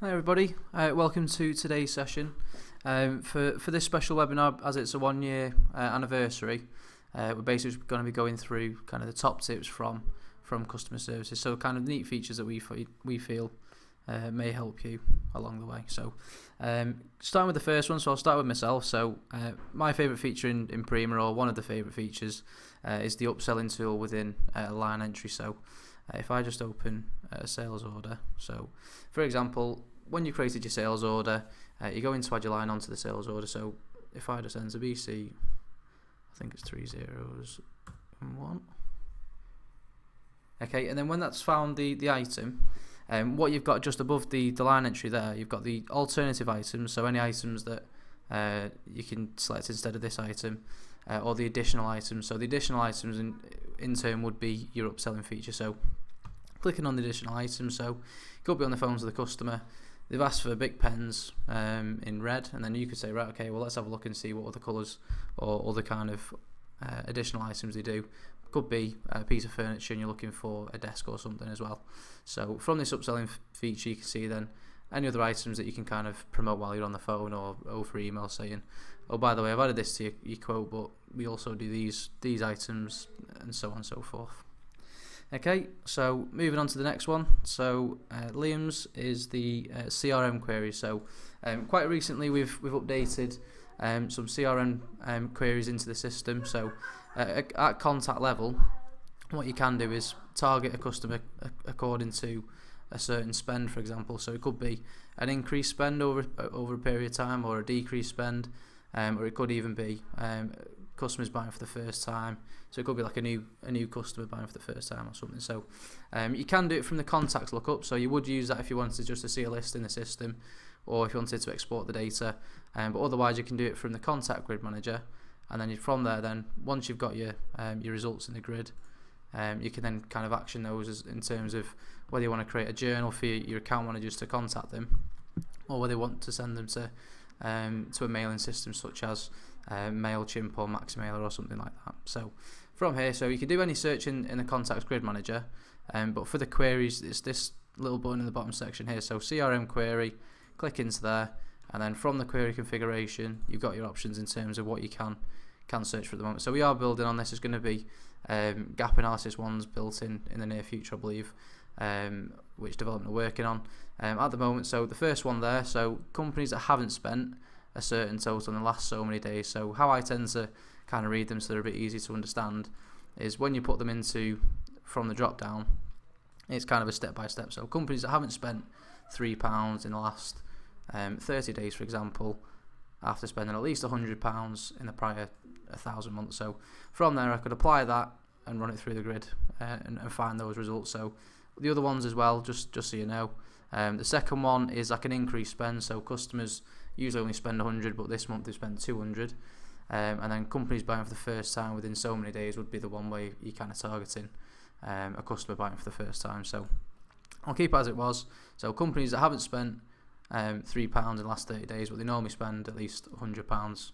Hi everybody, welcome to today's session. For this special webinar, as it's a 1 year anniversary, we're basically going to be going through kind of the top tips from customer services, so kind of neat features that we feel may help you along the way. So starting with the first one, so I'll start with myself. So my favourite feature in Prima, or one of the favourite features, is the upselling tool within line entry. So if I just open a sales order, so for example, when you created your sales order, you go in to add your line onto the sales order. So if I just enter BC, I think it's 3 zeros and 1. Okay, and then when that's found the item, what you've got just above the line entry there, you've got the alternative items, so any items that you can select instead of this item, or the additional items. So the additional items in turn would be your upselling feature. So clicking on the additional items, so you could be on the phone to the customer, they've asked for big pens in red, and then you could say, right, okay, well, let's have a look and see what other colours or other kind of additional items they do. Could be a piece of furniture and you're looking for a desk or something as well. So from this upselling feature, you can see then any other items that you can kind of promote while you're on the phone or over email, saying, oh, by the way, I've added this to your quote, but we also do these items, and so on and so forth. Okay, so moving on to the next one. So Liam's is the CRM query. So quite recently we've updated some CRM queries into the system. So at contact level, what you can do is target a customer according to a certain spend, for example. So it could be an increased spend over a period of time, or a decreased spend, or it could even be customers buying for the first time. So it could be like a new customer buying for the first time or something. So you can do it from the contacts lookup. So you would use that if you wanted just to see a list in the system, or if you wanted to export the data. But otherwise, you can do it from the contact grid manager, and then from there, then once you've got your results in the grid, you can then kind of action those in terms of whether you want to create a journal for your account managers to contact them, or whether you want to send them to a mailing system such as MailChimp or MaxMailer or something like that. So from here, so you can do any search in the contacts grid manager, but for the queries, it's this little button in the bottom section here. So CRM Query, click into there, and then from the query configuration, you've got your options in terms of what you can search for at the moment. So we are building on this. There's going to be gap analysis ones built in the near future, I believe, which development are working on at the moment. So the first one there, so companies that haven't spent a certain total in the last so many days. So how I tend to kind of read them so they're a bit easy to understand is when you put them into from the drop down, it's kind of a step by step. So companies that haven't spent £3 in the last 30 days, for example, after spending at least £100 in the prior 1,000 months. So from there, I could apply that and run it through the grid and find those results. So the other ones as well, just so you know, the second one is like an increased spend. So customers usually only spend 100, but this month they spend 200. And then companies buying for the first time within so many days would be the one way you're kind of targeting a customer buying for the first time. So I'll keep it as it was. So companies that haven't spent £3 in the last 30 days, but they normally spend at least £100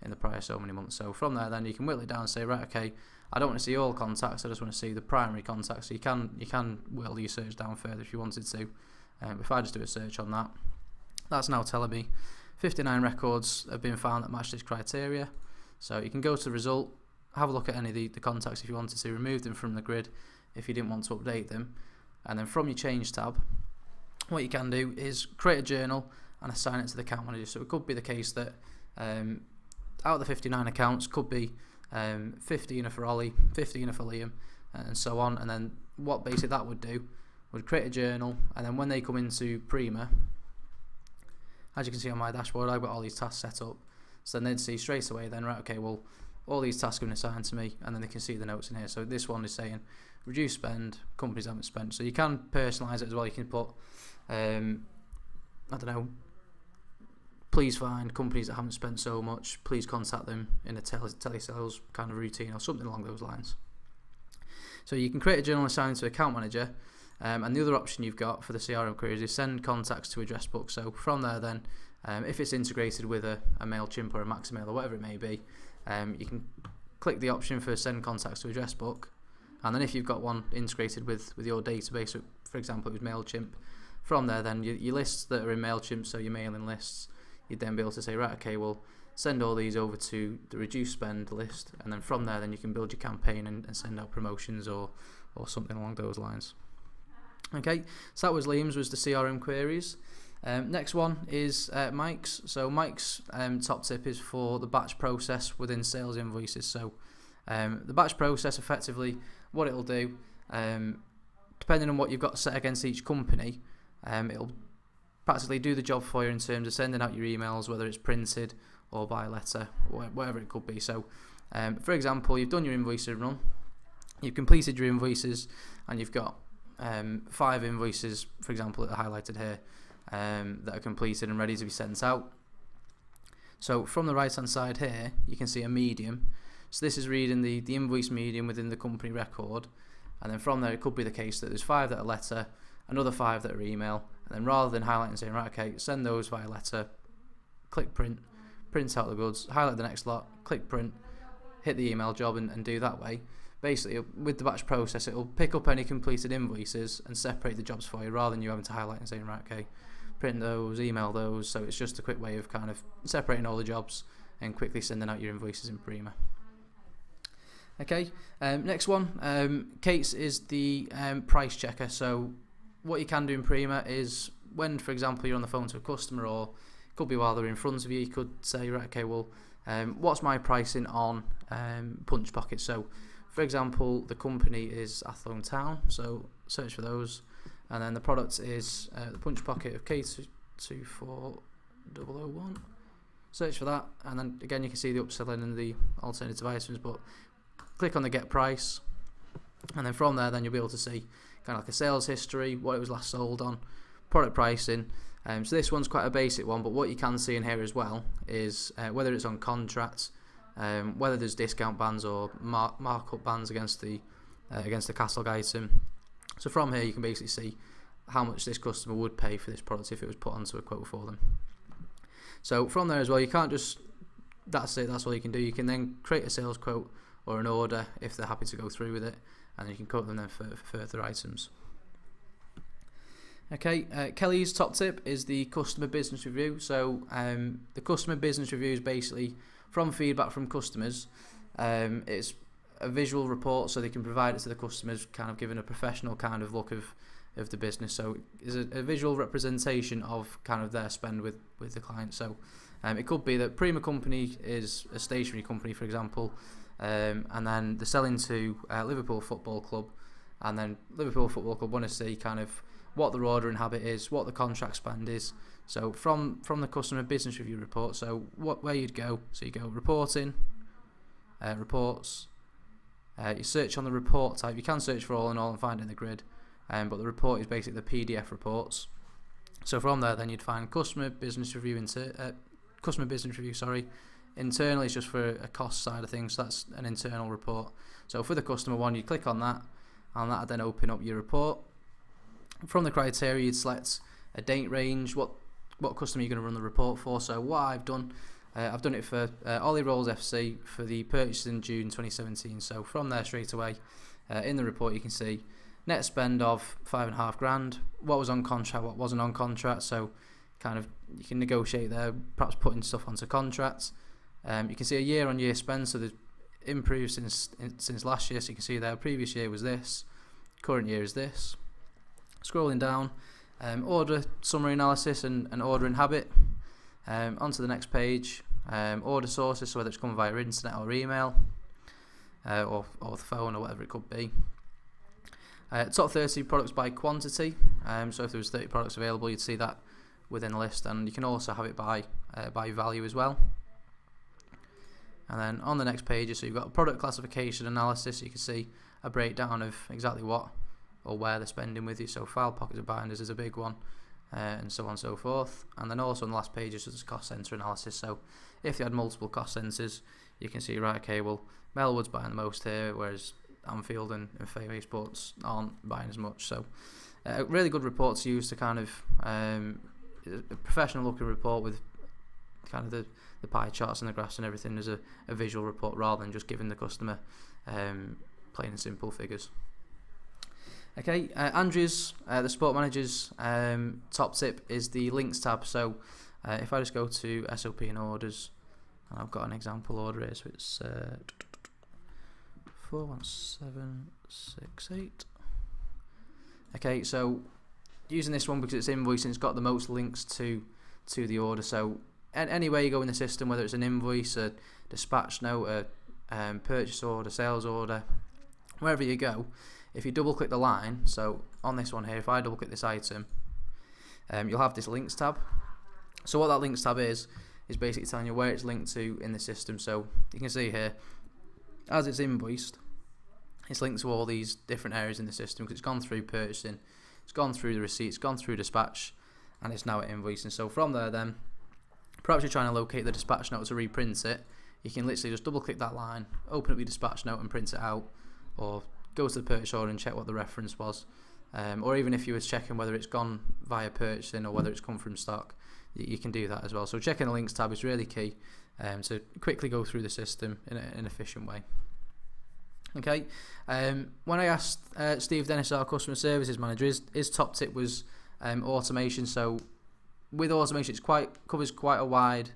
in the prior so many months. So from there, then you can whittle it down and say, right, okay, I don't want to see all contacts, I just want to see the primary contacts. So you can whittle your search down further if you wanted to. If I just do a search on that, that's now telling me 59 records have been found that match this criteria. So you can go to the result, have a look at any of the contacts if you wanted to, remove them from the grid if you didn't want to update them, and then from your change tab, what you can do is create a journal and assign it to the account manager. So it could be the case that out of the 59 accounts, could be 15 are for Ollie, 15 are for Liam, and so on. And then what basically that would do would create a journal, and then when they come into Prima, as you can see on my dashboard, I've got all these tasks set up. So then they'd see straight away then, right, okay, well, all these tasks have been assigned to me, and then they can see the notes in here. So this one is saying reduce spend, companies haven't spent. So you can personalise it as well. You can put, I don't know, please find companies that haven't spent so much, please contact them in a telesales kind of routine or something along those lines. So you can create a journal assigned to account manager, and the other option you've got for the CRM queries is send contacts to address book. So from there then, if it's integrated with a MailChimp or a MaxMailer or whatever it may be, you can click the option for send contacts to address book, and then if you've got one integrated with your database, so for example it was MailChimp, from there then your lists that are in MailChimp, so your mailing lists, you'd then be able to say, right, okay, well, send all these over to the reduced spend list, and then from there then you can build your campaign and send out promotions or something along those lines. Okay, so that was Liam's, was the CRM queries. Next one is Mike's. So Mike's top tip is for the batch process within sales invoices. So the batch process, effectively what it'll do, depending on what you've got set against each company, it'll practically do the job for you in terms of sending out your emails, whether it's printed or by letter, whatever it could be. So for example, you've done your invoicing run, you've completed your invoices, and you've got 5 invoices, for example, that are highlighted here, that are completed and ready to be sent out. So from the right hand side here, you can see a medium. So this is reading the invoice medium within the company record, and then from there it could be the case that there's 5 that are letter, another 5 that are email, and then rather than highlighting and saying, right, okay, send those via letter, click print out the goods, highlight the next lot, click print, hit the email job and do that way. Basically, with the batch process, it'll pick up any completed invoices and separate the jobs for you, rather than you having to highlight and saying, right, okay, print those, email those. So it's just a quick way of kind of separating all the jobs and quickly sending out your invoices in Prima. Okay, next one, Kate's is the price checker. So what you can do in Prima is when, for example, you're on the phone to a customer, or it could be while they're in front of you, you could say, right, okay, well, what's my pricing on punch pockets? So for example, the company is Athlone Town, so search for those, and then the product is the punch pocket of K24001. Search for that, and then again you can see the upselling and the alternative items, but click on the get price, and then from there then you'll be able to see kind of like a sales history, what it was last sold on, product pricing. So this one's quite a basic one, but what you can see in here as well is whether it's on contracts, whether there's discount bands or markup bands against the catalog item. So from here you can basically see how much this customer would pay for this product if it was put onto a quote for them. So from there as well, you can't just, that's it, that's all you can do. You can then create a sales quote or an order if they're happy to go through with it, and you can quote them then for further items. Okay, Kelly's top tip is the customer business review. So the customer business review is basically from feedback from customers. It's a visual report, so they can provide it to the customers, kind of giving a professional kind of look of the business. So it's a visual representation of kind of their spend with the client. So it could be that Prima company is a stationery company, for example, and then they're selling to Liverpool Football Club, and then Liverpool Football Club want to see kind of what their ordering habit is, what the contract spend is. So from the customer business review report, so where you'd go, so you go reporting, reports, you search on the report type. You can search for all in all and find it in the grid, but the report is basically the PDF reports. So from there then you'd find customer business review, internally it's just for a cost side of things, so that's an internal report. So for the customer one, you click on that, and that would then open up your report. From the criteria, you'd select a date range, what customer you're going to run the report for. So what I've done it for Ollie Rolls FC for the purchase in June 2017. So from there straight away, in the report you can see net spend of $5,500, what was on contract, what wasn't on contract. So kind of you can negotiate there, perhaps putting stuff onto contracts. You can see a year-on-year spend, so there's improved since last year. So you can see there, previous year was this, current year is this. Scrolling down, order summary analysis and ordering habit. Onto the next page, order sources, so whether it's coming via internet or email, or the phone or whatever it could be. Top 30 products by quantity. So if there was 30 products available, you'd see that within the list, and you can also have it by value as well. And then on the next page, so you've got product classification analysis. So you can see a breakdown of exactly what or where they're spending with you. So file pockets of binders is a big one, and so on and so forth. And then also on the last page is just cost centre analysis. So if you had multiple cost centres, you can see, right, okay, well, Melwood's buying the most here, whereas Anfield and Fayway Sports aren't buying as much. So a really good report to use to kind of a professional looking report with kind of the pie charts and the graphs and everything as a visual report, rather than just giving the customer plain and simple figures. Okay, Andrew's, the support manager's top tip is the links tab. So if I just go to SOP and orders, and I've got an example order here, so it's 41768. Okay, so using this one because it's invoicing, it's got the most links to the order. So anywhere you go in the system, whether it's an invoice, a dispatch note, a purchase order, sales order, wherever you go, if you double click the line, so on this one here, if I double click this item, you'll have this links tab. So what that links tab is basically telling you where it's linked to in the system. So you can see here, as it's invoiced, it's linked to all these different areas in the system because it's gone through purchasing, it's gone through the receipts, gone through dispatch, and it's now at invoicing. So from there then, perhaps you're trying to locate the dispatch note to reprint it, you can literally just double click that line, open up your dispatch note and print it out, or go to the purchase order and check what the reference was. Or even if you were checking whether it's gone via purchasing or whether it's come from stock, you can do that as well. So checking the links tab is really key to quickly go through the system in an efficient way. Okay, when I asked Steve Dennis, our customer services manager, his top tip was automation. So with automation, covers quite a wide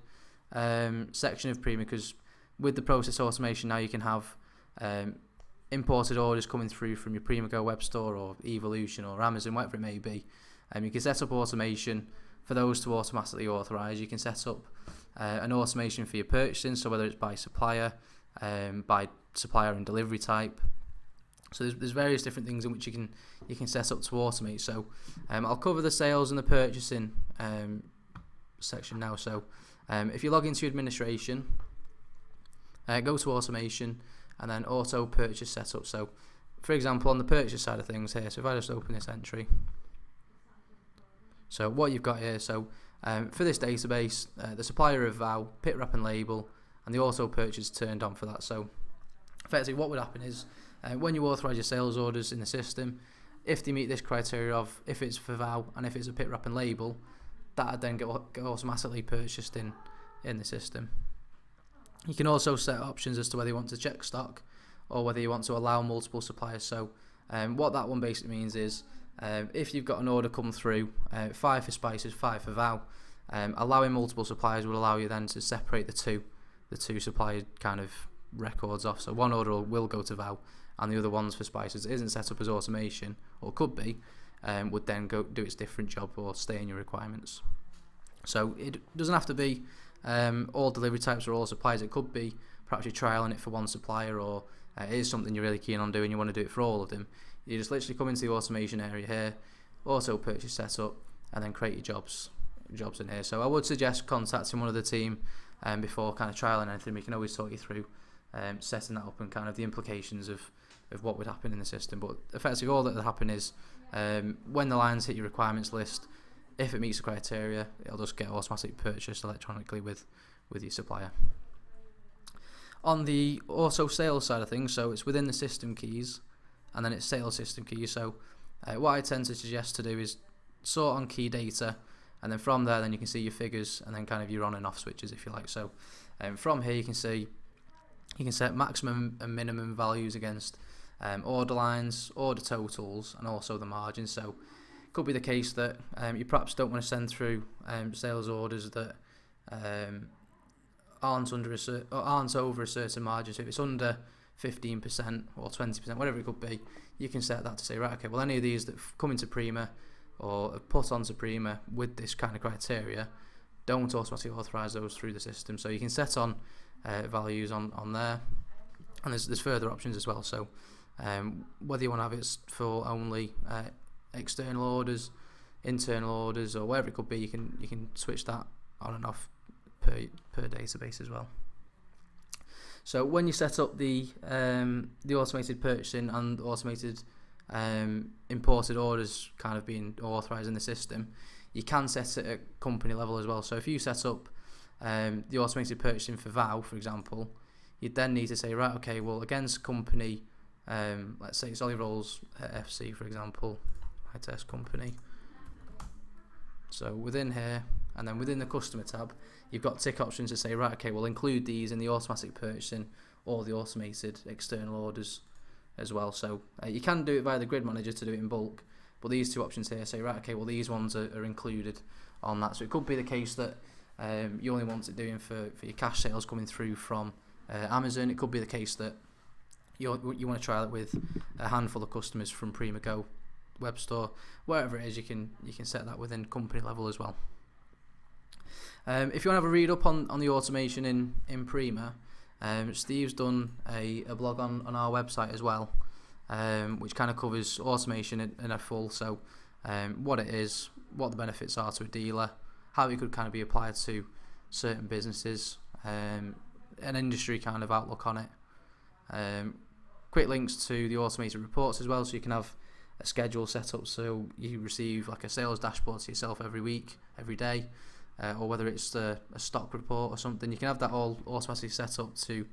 section of Prima, because with the process automation now you can have imported orders coming through from your Prima Go web store or Evolution or Amazon, whatever it may be. You can set up automation for those to automatically authorize. You can set up an automation for your purchasing, so whether it's by supplier and delivery type. So there's various different things in which you can set up to automate. So I'll cover the sales and the purchasing section now. So if you log into administration, go to automation, and then auto purchase setup. So for example, on the purchase side of things here, so if I just open this entry, so what you've got here, so for this database, the supplier of VOW, pit wrap and label, and the auto purchase turned on for that. So effectively what would happen is when you authorize your sales orders in the system, if they meet this criteria of if it's for VOW and if it's a pit wrap and label, that would then get automatically purchased in the system. You can also set options as to whether you want to check stock or whether you want to allow multiple suppliers. So what that one basically means is if you've got an order come through, 5 for spices, 5 for VOW, allowing multiple suppliers will allow you then to separate the two supplier kind of records off. So one order will go to VOW and the other ones for spices that isn't set up as automation, or could be, would then go do its different job or stay in your requirements. So it doesn't have to be all delivery types or all suppliers. It could be perhaps you're trialing it for one supplier, or it is something you're really keen on doing, you want to do it for all of them. You just literally come into the automation area here, auto purchase setup, and then create your jobs in here. So I would suggest contacting one of the team before kind of trialing anything. We can always talk you through setting that up and kind of the implications of what would happen in the system. But effectively all that will happen is when the lines hit your requirements list, if it meets the criteria, it'll just get automatically purchased electronically with your supplier. On the auto sales side of things, so it's within the system keys and then it's sales system keys. So what I tend to suggest to do is sort on key data, and then from there then you can see your figures and then kind of your on and off switches if you like. So from here you can set maximum and minimum values against order lines, order totals, and also the margins. So it could be the case that you perhaps don't want to send through sales orders that aren't over a certain margin. So if it's under 15% or 20%, whatever it could be, you can set that to say, right, okay, well, any of these that come into Prima or have put onto Prima with this kind of criteria, don't automatically authorize those through the system. So you can set on values on there, and there's further options as well. So whether you want to have it for only external orders, internal orders, or whatever it could be, you can switch that on and off per database as well. So when you set up the automated purchasing and automated imported orders kind of being authorized in the system, you can set it at company level as well. So if you set up the automated purchasing for VOW, for example, you'd then need to say, right, okay, well, against company, let's say it's Ollie Rolls FC, for example, my test company. So within here, and then within the customer tab, you've got tick options to say, right, okay, we'll include these in the automatic purchasing or the automated external orders as well. So you can do it via the grid manager to do it in bulk, but these two options here say, right, okay, well these ones are included on that. So it could be the case that you only want it doing for your cash sales coming through from Amazon. It could be the case that you want to trial it with a handful of customers from Prima Go web store. Wherever it is, you can set that within company level as well. If you want to have a read up on the automation in Prima, Steve's done a blog on our website as well, which kind of covers automation in a full. So what it is, what the benefits are to a dealer, how it could kind of be applied to certain businesses, an industry kind of outlook on it. Quick links to the automated reports as well, so you can have a schedule set up so you receive like a sales dashboard to yourself every week, every day, or whether it's a stock report or something. You can have that all automatically set up to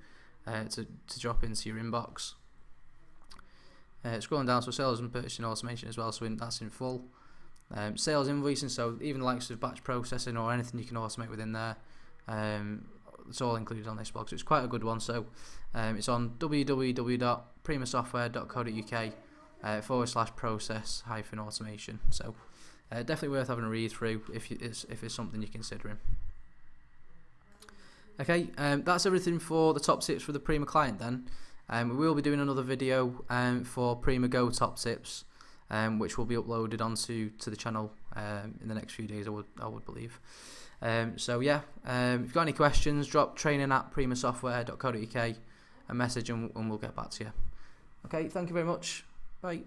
drop into your inbox. Scrolling down, so sales and purchasing automation as well, so that's in full. Sales invoicing, so even the likes of batch processing or anything you can automate within there, it's all included on this blog, so it's quite a good one. So it's on www.primasoftware.co.uk/process-automation. So definitely worth having a read through if it's something you're considering. Okay, that's everything for the top tips for the Prima client then. We will be doing another video for Prima Go top tips, which will be uploaded onto the channel in the next few days, I would believe. So yeah, if you've got any questions, drop training@primasoftware.co.uk a message and we'll get back to you. Okay, thank you very much. Bye.